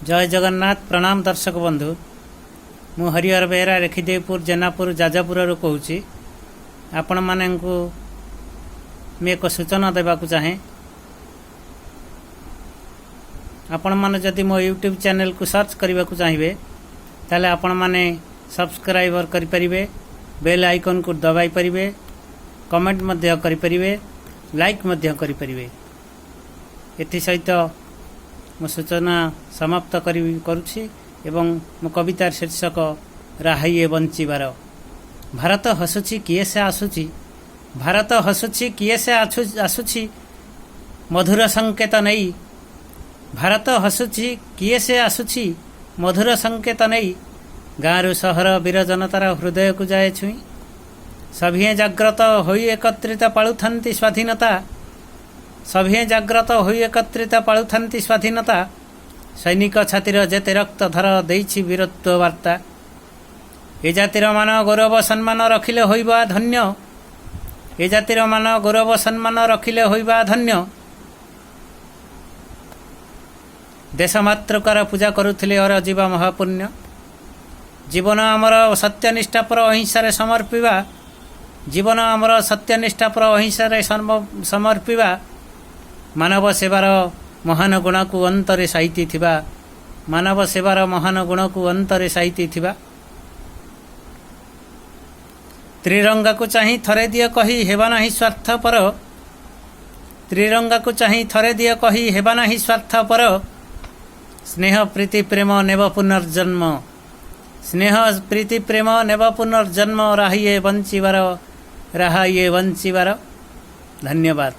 जय जगन्नाथ। प्रणाम दर्शक बंधु। मु हरिहर बेहरा रेखीदेवपुर जेनापुर जाजापुर कहूँ। आपण मानू एक सूचना देवाक चाहे। आपण मैंने जदि मो यूट्यूब चैनल को सर्च करने को चाहिए ताले आपण मैंने सब्सक्राइबर करें, बेल आइकन को दबाई पारे, कमेंट करें, लाइक करें। एथि सहित मो सूचना समाप्त करुछि एवं मो कवितार शीर्षक राहाइए बंचिबार। भारत हसुछि किए से आसुछि, भारत हसुछि किए से आसुछि मधुर संकेत नहीं। भारत हसुछि किए से आसुछि मधुर संकेत नहीं। गाँरु सहर वीर जनतार हृदय को जाए छुई। सभिए जाग्रत होई एकत्रित पाळुथांती स्वाधीनता। सभिए जाग्रत होई एकत्रित पाळुथांती स्वाधीनता। सैनिक छातिर जेते रक्त धर देइछि वीरत्व वार्ता। ए जातिर मान गौरव सम्मान रखिले होइबा धन्य। ए जातिर मान गौरव सम्मान रखिले होइबा धन्य। देश मातृकार पूजा करुथिले और जीवा महापुण्य। जीवन आमर सत्यनिष्ठा पर अहिंसा समर्पिबा। जीवन आमर सत्यनिष्ठा पर अहिंसा समर्पिबा। मानव सेवार महान गुण को अंतरे साइती थिबा। मानव सेवार महान गुण को अंतरे साइती थिबा। त्रिरंगा को चाही थरे दिए कही हेबा नाही स्वार्थ पर। त्रिरंगा को चाही थरे दिए कही हेबा नाही स्वार्थ पर। स्नेह प्रीति प्रेम नेब पुनर्जन्म। स्नेह प्रीति प्रेम नेब पुनर्जन्म। राहाइए बंचिबार, राहाइए बंचिबार। धन्यवाद।